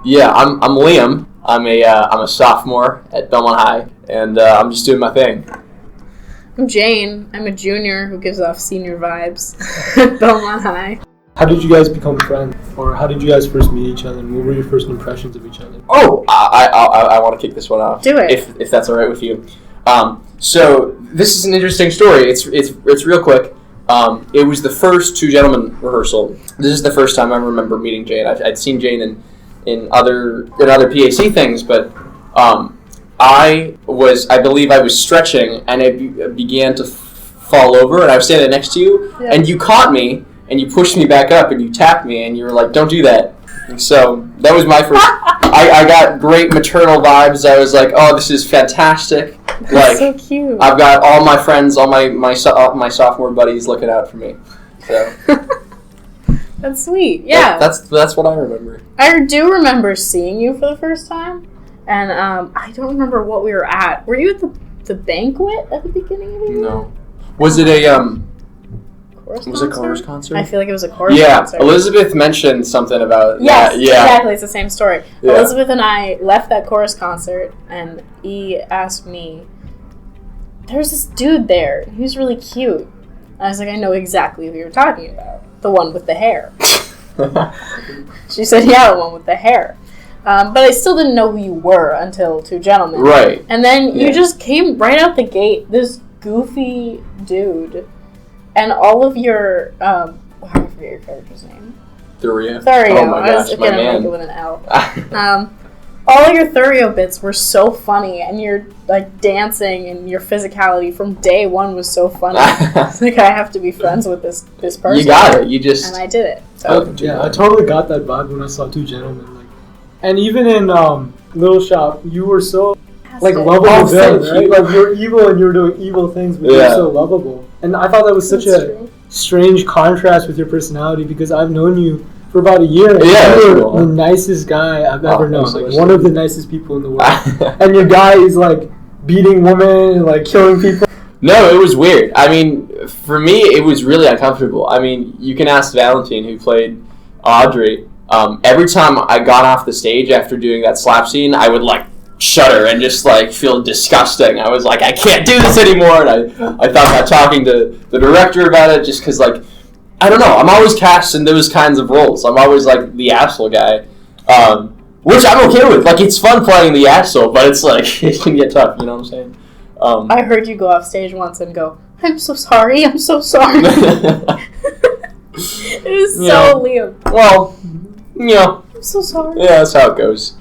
Yeah, I'm Liam. I'm a sophomore at Belmont High, and I'm just doing my thing. I'm Jane. I'm a junior who gives off senior vibes at Belmont High. How did you guys become friends? Or how did you guys first meet each other? And what were your first impressions of each other? Oh, I want to kick this one off. Do it. If that's all right with you. So this is an interesting story. It's real quick. It was the first Two Gentlemen rehearsal. This is the first time I remember meeting Jane. I'd seen Jane in other PAC things, but I believe I was stretching and I began to fall over, and I was standing next to you, and you caught me. And you pushed me back up, and you tapped me, and you were like, "Don't do that." And so that was my first. I got great maternal vibes. I was like, "Oh, this is fantastic!" That's so cute. I've got all my friends, all my sophomore buddies looking out for me. So that's sweet. Yeah, that's what I remember. I do remember seeing you for the first time, and I don't remember what we were at. Were you at the banquet at the beginning of the year? No. Was it a Was it a chorus concert? I feel like it was a chorus concert. Yeah, Elizabeth mentioned something about yes, that. Yeah, exactly. It's the same story. Yeah. Elizabeth and I left that chorus concert, and E asked me, "There's this dude there. He was really cute." And I was like, "I know exactly who you're talking about. The one with the hair." She said, "Yeah, the one with the hair." But I still didn't know who you were until Two Gentlemen. Right. And then you just came right out the gate, this goofy dude. And all of your, I forget your character's name. Thurio. Thurio. Oh my gosh, I was my gonna man. make it with an L. All your Thurio bits were so funny, and your like dancing and your physicality from day one was so funny. It's like, I have to be friends with this person. You got it. You just and I did it. So. Yeah, I totally got that vibe when I saw Two Gentlemen. Like, and even in Little Shop, you were so lovable villain, right? Like, you're evil and you're doing evil things, but you're so lovable. And I thought that was such a strange contrast with your personality, because I've known you for about a year, and you're the nicest guy I've ever known. Like, one of the nicest people in the world. And your guy is like beating women and like killing people. No, it was weird. I mean, for me, it was really uncomfortable. I mean, you can ask Valentine, who played Audrey. Every time I got off the stage after doing that slap scene, I would like shudder and just like feel disgusting. I was like, I can't do this anymore, and I thought about talking to the director about it, just because, like, I don't know, I'm always cast in those kinds of roles. I'm always like the asshole guy, which I'm okay with. Like, it's fun playing the asshole, but it's like it can get tough. You know what I'm saying? I heard you go off stage once and go, "I'm so sorry. I'm so sorry." It was so Liam. Well, I'm so sorry. Yeah, that's how it goes.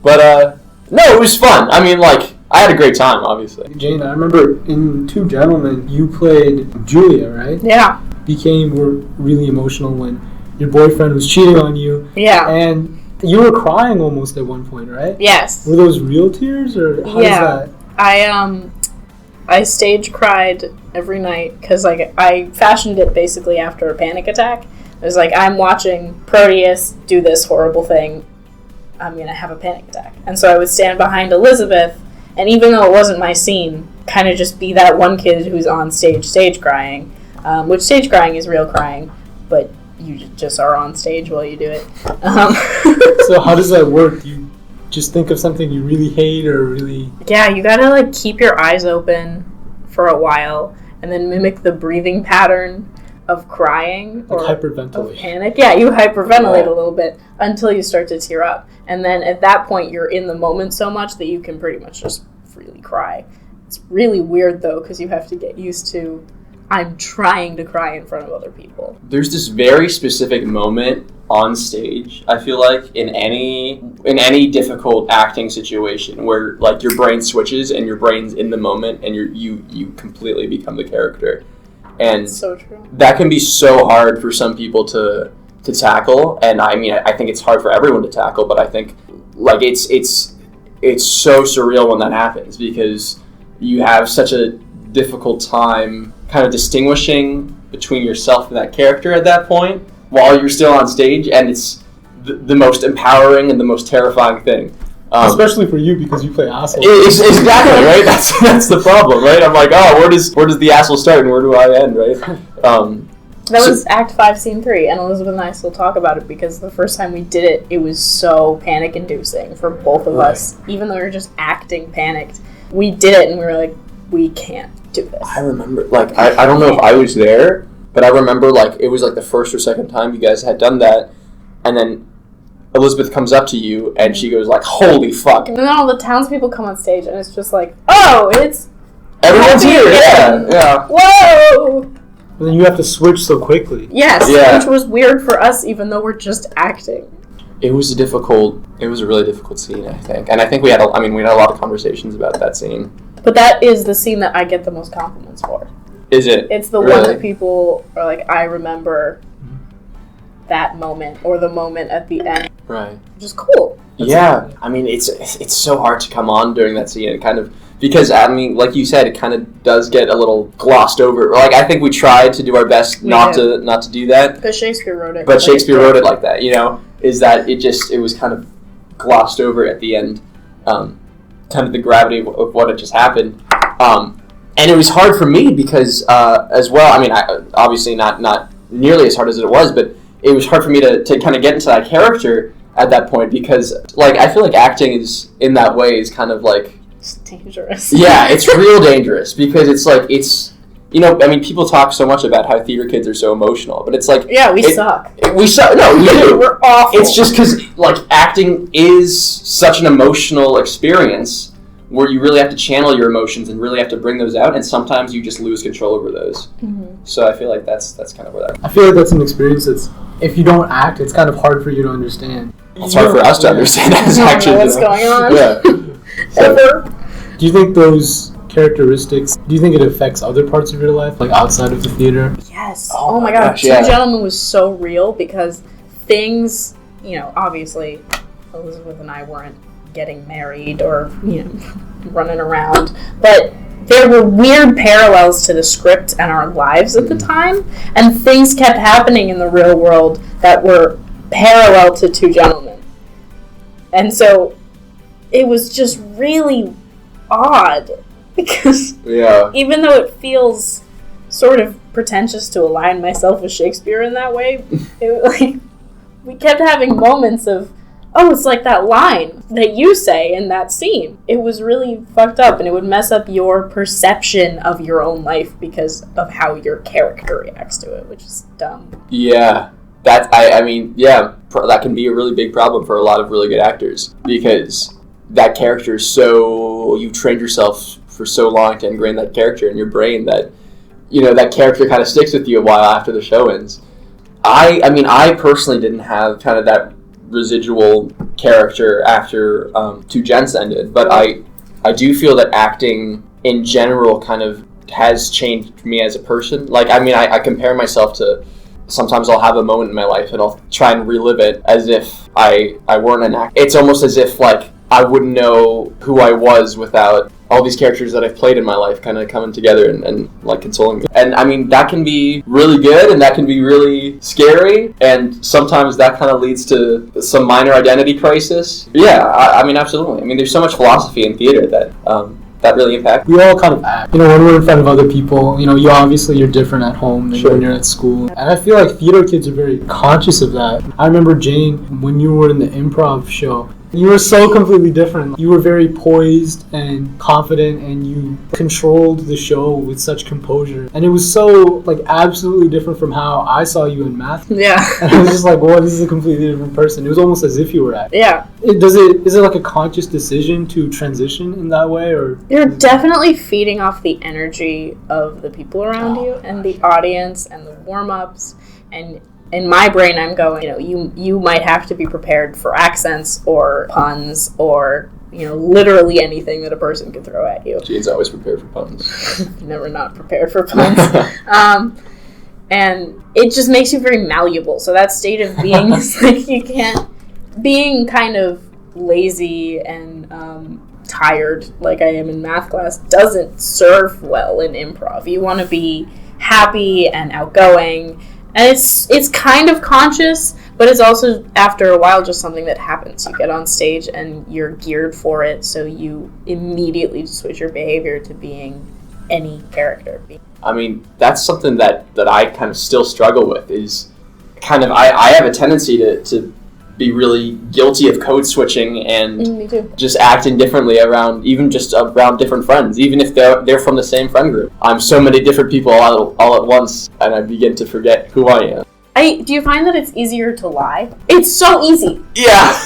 But no, it was fun. I mean, like, I had a great time, obviously. Jane, I remember in Two Gentlemen, you played Julia, right? Yeah. Were really emotional when your boyfriend was cheating on you. Yeah. And you were crying almost at one point, right? Yes. Were those real tears, or how does that? I stage cried every night because, like, I fashioned it basically after a panic attack. It was like, I'm watching Proteus do this horrible thing. I'm going to have a panic attack. And so I would stand behind Elizabeth, and even though it wasn't my scene, kind of just be that one kid who's on stage crying, which stage crying is real crying, but you just are on stage while you do it. So how does that work? You just think of something you really hate or really... Yeah, you got to, like, keep your eyes open for a while, and then mimic the breathing pattern of crying or hyperventilate. Of panic. Yeah, you hyperventilate a little bit until you start to tear up. And then at that point, you're in the moment so much that you can pretty much just freely cry. It's really weird, though, because you have to get used to, I'm trying to cry in front of other people. There's this very specific moment on stage, I feel like, in any difficult acting situation where, like, your brain switches and your brain's in the moment and you completely become the character. And so true. That can be so hard for some people to tackle, and I mean, I think it's hard for everyone to tackle, but I think, like, it's so surreal when that happens, because you have such a difficult time kind of distinguishing between yourself and that character at that point while you're still on stage, and it's the most empowering and the most terrifying thing. Especially for you, because you play asshole. Exactly, right? That's the problem, right? I'm like, oh, where does the asshole start and where do I end, right? That was Act 5, Scene 3, and Elizabeth and I still talk about it because the first time we did it, it was so panic-inducing for both of us. Even though we were just acting panicked, we did it and we were like, we can't do this. I remember, like, I don't know if I was there, but I remember, like, it was like the first or second time you guys had done that, and then Elizabeth comes up to you and she goes like, holy fuck. And then all the townspeople come on stage and it's just like, oh, it's... Everyone's here, yeah. Whoa! And then you have to switch so quickly. Yes, yeah. Which was weird for us even though we're just acting. It was a really difficult scene, I think. And I think we had a lot of conversations about that scene. But that is the scene that I get the most compliments for. Is it? It's the one that people are like, I remember that moment, or the moment at the end. Right. Which is cool. Yeah. I mean, it's so hard to come on during that scene. It kind of, because, I mean, like you said, it kind of does get a little glossed over. Like, I think we tried to do our best not to do that. But Shakespeare wrote it. But Shakespeare wrote it like that, you know? Is that it was kind of glossed over at the end. Kind of the gravity of what had just happened. And it was hard for me because, as well, I mean, obviously not nearly as hard as it was, but it was hard for me to kind of get into that character at that point because, like, I feel like acting is, in that way, is kind of like... It's dangerous. Yeah, it's real dangerous because it's like, you know, I mean, people talk so much about how theater kids are so emotional, but it's like... Yeah, we suck. We suck. No, we do. We're awful. It's just because, like, acting is such an emotional experience where you really have to channel your emotions and really have to bring those out, and sometimes you just lose control over those. Mm-hmm. So I feel like that's kind of where that... I feel like that's an experience that's, if you don't act, it's kind of hard for you to understand. It's hard for us to understand as actors. What's going on? Yeah. Ever. Do you think those characteristics, do you think it affects other parts of your life, like outside of the theater? Yes. Oh my God. Two Gentlemen was so real because things, you know, obviously Elizabeth and I weren't getting married or, you know, running around, but there were weird parallels to the script and our lives at the time, and things kept happening in the real world that were parallel to Two Gentlemen. And so it was just really odd because even though it feels sort of pretentious to align myself with Shakespeare in that way, we kept having moments of, oh, it's like that line that you say in that scene. It was really fucked up, and it would mess up your perception of your own life because of how your character reacts to it, which is dumb. Yeah. That can be a really big problem for a lot of really good actors because that character is so... You've trained yourself for so long to ingrain that character in your brain that, you know, that character kind of sticks with you a while after the show ends. I personally didn't have kind of that residual character after Two Gents ended, but I do feel that acting in general kind of has changed me as a person. Like, I mean, I compare myself to, sometimes I'll have a moment in my life and I'll try and relive it as if I weren't an actor. It's almost as if, like, I wouldn't know who I was without all these characters that I've played in my life kind of coming together and like consoling me. And I mean, that can be really good and that can be really scary, and sometimes that kind of leads to some minor identity crisis. Yeah, I mean, absolutely. I mean, there's so much philosophy in theater that really impacts. We all kind of act. You know, when we're in front of other people, you know, you're different at home than when you're at school. And I feel like theater kids are very conscious of that. I remember, Jane, when you were in the improv show, you were so completely different. You were very poised and confident, and you controlled the show with such composure. And it was so, like, absolutely different from how I saw you in math. Yeah. And I was just like, well, this is a completely different person. It was almost as if you were acting. Yeah. Is it like a conscious decision to transition in that way, or? You're definitely feeding off the energy of the people around you and the audience and the warm-ups, and in my brain, I'm going, you know, you might have to be prepared for accents or puns or, you know, literally anything that a person could throw at you. Jane's always prepared for puns. Never not prepared for puns. And it just makes you very malleable. So that state of being is like being kind of lazy and tired like I am in math class doesn't serve well in improv. You want to be happy and outgoing. And it's kind of conscious, but it's also, after a while, just something that happens. You get on stage and you're geared for it, so you immediately switch your behavior to being any character. I mean, that's something that I kind of still struggle with, is kind of, I have a tendency to be really guilty of code switching and Me too. just acting differently around different friends, even if they're from the same friend group. I'm so many different people all at once, and I begin to forget who I am. Do you find that it's easier to lie? It's so easy. Yeah.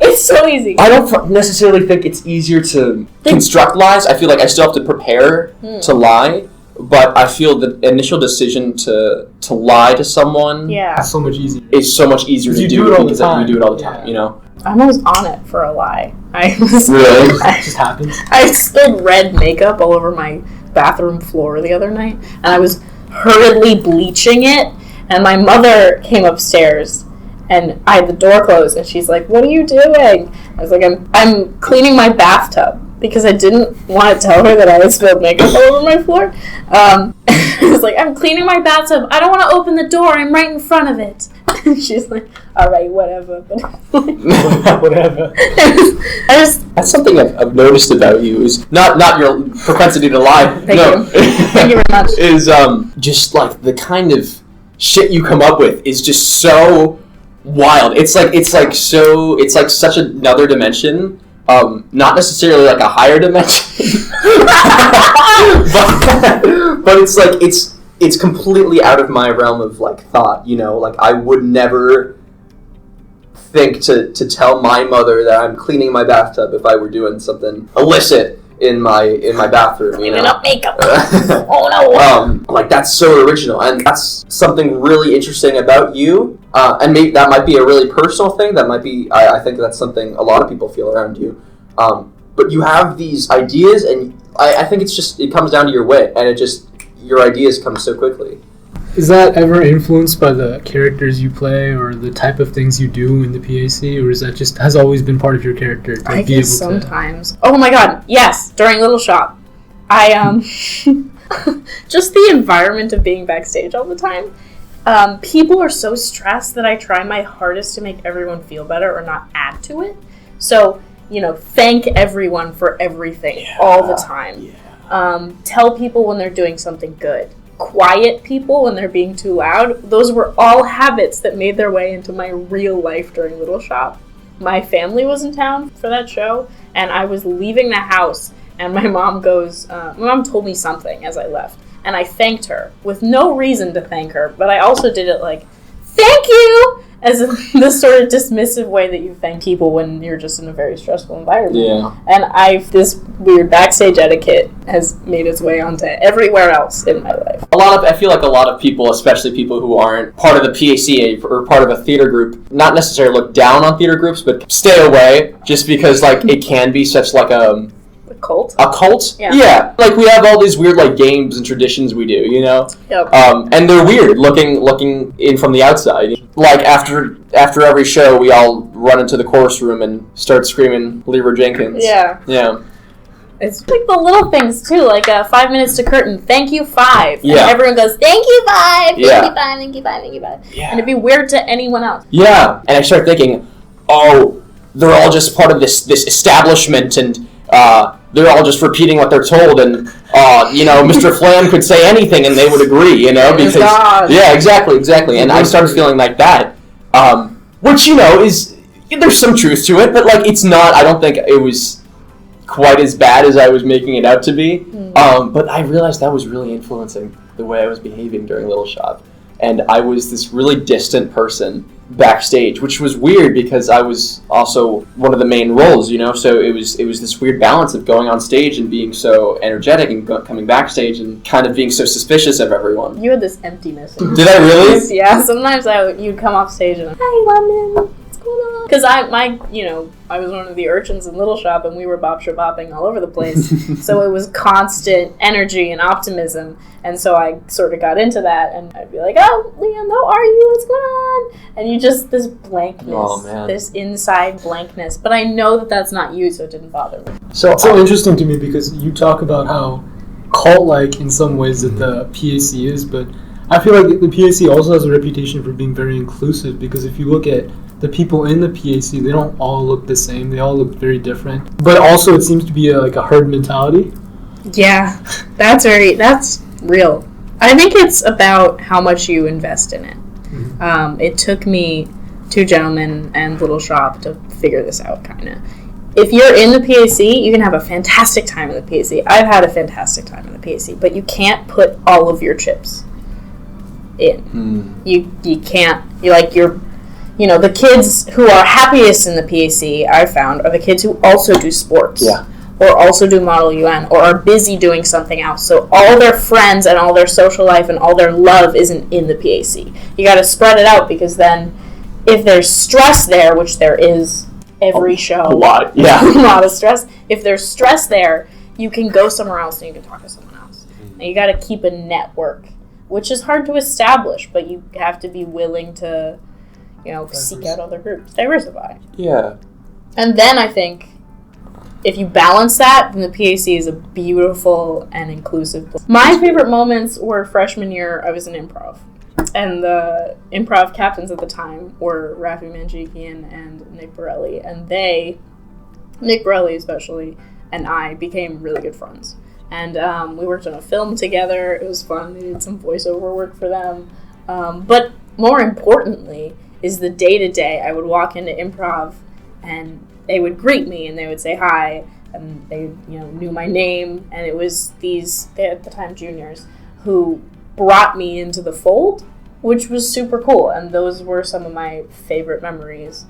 It's so easy. I don't necessarily think it's easier to construct lies. I feel like I still have to prepare to lie, but I feel the initial decision to lie to someone It's so much easier. is so much easier to do because you do it all the time, you know? I'm always on it for a lie. Really? It just happens. I spilled red makeup all over my bathroom floor the other night, and I was hurriedly bleaching it, and my mother came upstairs, and I had the door closed, and she's like, "What are you doing?" I was like, I'm cleaning my bathtub, because I didn't want to tell her that I had spilled makeup all over my floor. I was like, "I'm cleaning my bathtub. I don't want to open the door. I'm right in front of it." And she's like, "All right, whatever." But Whatever. That's something I've noticed about you, is not your propensity to lie. Thank you. Thank you very much. Is just like the kind of shit you come up with is just so wild. It's like such another dimension. Not necessarily like a higher dimension, but it's completely out of my realm of like thought. You know, like I would never think to tell my mother that I'm cleaning my bathtub if I were doing something illicit in my bathroom. Cleaning up makeup. Oh no. Like that's so original, and that's something really interesting about you. And maybe that might be a really personal thing. That might be, I think that's something a lot of people feel around you. But you have these ideas, and I think it comes down to your wit, and your ideas come so quickly. Is that ever influenced by the characters you play or the type of things you do in the PAC, or is that just has always been part of your character to I be able guess sometimes. Oh my god, yes, during Little Shop. I just the environment of being backstage all the time. People are so stressed that I try my hardest to make everyone feel better or not add to it. So, thank everyone for everything all the time. Yeah. Tell people when they're doing something good. Quiet people when they're being too loud. Those were all habits that made their way into my real life during Little Shop. My family was in town for that show, and I was leaving the house, and my mom told me something as I left. And I thanked her with no reason to thank her, but I also did it like, "Thank you!" as this sort of dismissive way that you thank people when you're just in a very stressful environment. Yeah. And this weird backstage etiquette has made its way onto everywhere else in my life. I feel like a lot of people, especially people who aren't part of the PAC or part of a theater group, not necessarily look down on theater groups, but stay away just because like it can be such like a cult? A cult? Yeah. Like we have all these weird like games and traditions we do, you know? Yep. And they're weird looking in from the outside. Like after every show we all run into the chorus room and start screaming Leroy Jenkins. Yeah. Yeah. It's like the little things too, like 5 minutes to curtain, thank you 5. Yeah. And everyone goes, thank you 5, thank Yeah. you 5, thank you 5, thank you 5. Yeah. And it'd be weird to anyone else. Yeah. And I start thinking, oh, they're all just part of this establishment and they're all just repeating what they're told, and Mr. Flam could say anything and they would agree, because yeah, exactly. And I started feeling like that, which is there's some truth to it, but like it's not. I don't think it was quite as bad as I was making it out to be. But I realized that was really influencing the way I was behaving during Little Shop, and I was this really distant person backstage, which was weird because I was also one of the main roles, so it was this weird balance of going on stage and being so energetic and coming backstage and kind of being so suspicious of everyone. You had this emptiness. Did I really? Yeah, sometimes you'd come off stage and hi London, what's going on? Because I was one of the urchins in Little Shop and we were bop-bopping all over the place. So it was constant energy and optimism. And so I sort of got into that, and I'd be like, "Oh, Liam, how are you? What's going on?" And you just this blankness, this inside blankness. But I know that that's not you, so it didn't bother me. So it's so interesting to me because you talk about how cult-like in some ways that the PAC is, but I feel like the PAC also has a reputation for being very inclusive. Because if you look at the people in the PAC, they don't all look the same. They all look very different. But also, it seems to be like a herd mentality. Yeah, that's real. I think it's about how much you invest in it. Mm-hmm. It took me Two Gentlemen and Little Shop to figure this out, kind of. If you're in the PAC, you can have a fantastic time in the PAC. I've had a fantastic time in the PAC, but you can't put all of your chips in. You can't. The kids who are happiest in the PAC, I've found, are the kids who also do sports. Yeah. Or also do Model UN, or are busy doing something else. So all their friends and all their social life and all their love isn't in the PAC. You got to spread it out, because then if there's stress there, which there is every show. A lot, yeah. A lot of stress. If there's stress there, you can go somewhere else and you can talk to someone else. And you got to keep a network, which is hard to establish, but you have to be willing to, seek out other groups. Diversify. Yeah. And then I think if you balance that, then the PAC is a beautiful and inclusive place. My favorite moments were freshman year. I was in improv. And the improv captains at the time were Rafi Manjikian and Nick Borelli. And Nick Borelli especially, and I became really good friends. And we worked on a film together. It was fun. They did some voiceover work for them. But more importantly is the day-to-day. I would walk into improv and they would greet me and they would say hi, and they knew my name, and it was they at the time juniors who brought me into the fold, which was super cool, and those were some of my favorite memories.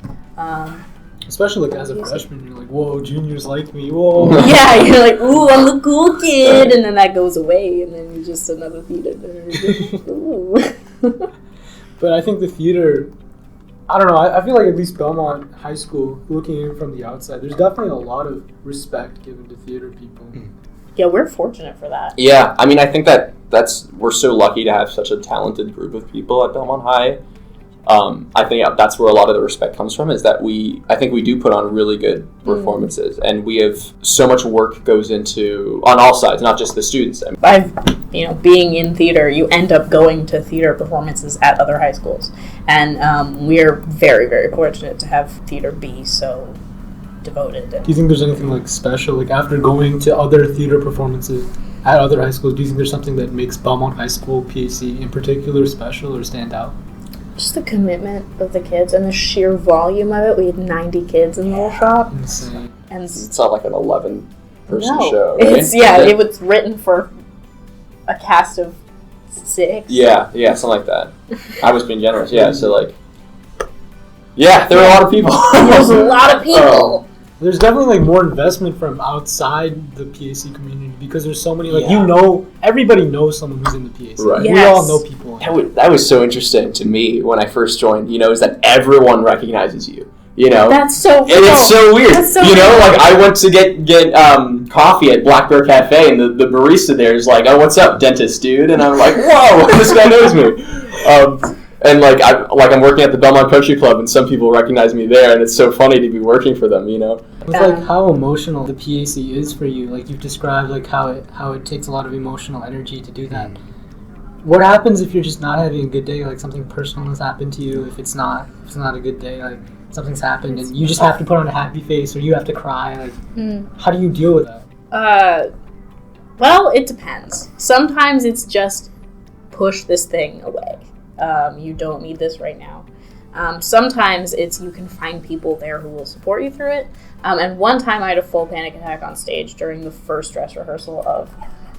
Especially as a freshman, you're like, whoa, juniors like me, whoa. Yeah, you're like, ooh, I'm the cool kid, and then that goes away, and then you're just another theater nerd. Ooh. But I think the theater, I don't know, I feel like at least Belmont High School, looking in from the outside, there's definitely a lot of respect given to theater people. Yeah, we're fortunate for that. Yeah, I mean, I think we're so lucky to have such a talented group of people at Belmont High. I think that's where a lot of the respect comes from, is that I think we do put on really good performances, and we have so much work goes into, on all sides, not just the students. Being in theater, you end up going to theater performances at other high schools, and we're very, very fortunate to have theater be so devoted. Do you think there's anything like special, like after going to other theater performances at other high schools, do you think there's something that makes Belmont High School PAC in particular special or stand out? Just the commitment of the kids and the sheer volume of it. We had 90 kids in the little shop. Insane. And it's not like an 11-person show, right? It was written for a cast of 6. Yeah, something like that. I was being generous, yeah, so like, yeah, there were a lot of people. There's a lot of people. There's definitely like more investment from outside the PAC community, because there's so many, everybody knows someone who's in the PAC. Right. Yes. We all know people. That was so interesting to me when I first joined, is that everyone recognizes you. That's so cool. And it's so weird. That's so like I went to get coffee at Black Bear Cafe, and the barista there is like, "Oh, what's up, dentist dude?" And I'm like, "Whoa, this guy knows me." And I'm working at the Belmont Country Club, and some people recognize me there, and it's so funny to be working for them, It's like how emotional the PAC is for you. Like you've described, like how it takes a lot of emotional energy to do that. What happens if you're just not having a good day? Like something personal has happened to you. If it's not a good day, like something's happened, and you just have to put on a happy face, or you have to cry. Like, how do you deal with that? Well, it depends. Sometimes it's just push this thing away. You don't need this right now. Sometimes it's you can find people there who will support you through it. And one time I had a full panic attack on stage during the first dress rehearsal of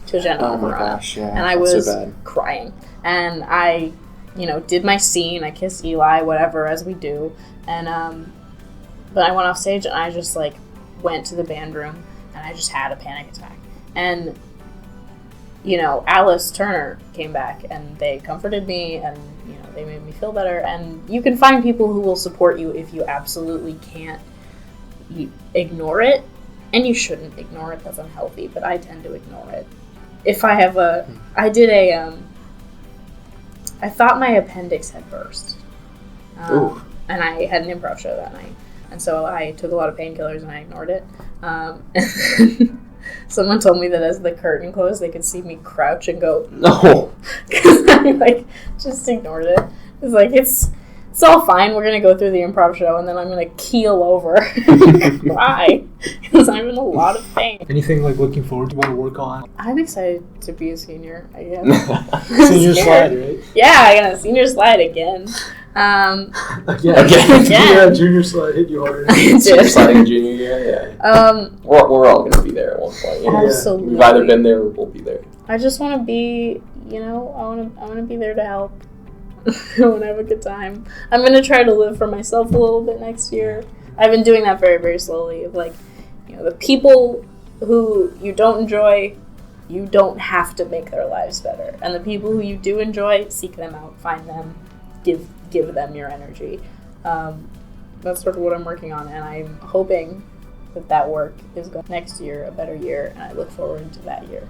Two Gentlemen. Oh my gosh, yeah. And I was crying. And I, did my scene. I kissed Eli, whatever, as we do. And but I went off stage and I just went to the band room and I just had a panic attack. And Alice Turner came back and they comforted me and, they made me feel better. And you can find people who will support you if you absolutely can't ignore it. And you shouldn't ignore it, that's unhealthy, but I tend to ignore it. If I have I thought my appendix had burst. And I had an improv show that night. And so I took a lot of painkillers and I ignored it. Someone told me that as the curtain closed, they could see me crouch and go, no. Because I just ignored it. It's it's all fine. We're going to go through the improv show and then I'm going to keel over and cry. because I'm in a lot of pain. Anything like looking forward to, you want to work on? I'm excited to be a senior, I guess. Senior slide, right? Yeah, I got a senior slide again. Again. Again. Yeah, junior slide hit you harder. Senior sliding in junior year, yeah. We're all going to be there at one point. You know? Absolutely. We've either been there or we'll be there. I just want to be, I want to be there to help. I want to have a good time. I'm going to try to live for myself a little bit next year. I've been doing that very, very slowly. Like, the people who you don't enjoy, you don't have to make their lives better. And the people who you do enjoy, seek them out, find them, give them your energy. That's sort of what I'm working on, and I'm hoping that work is going next year, a better year, and I look forward to that year.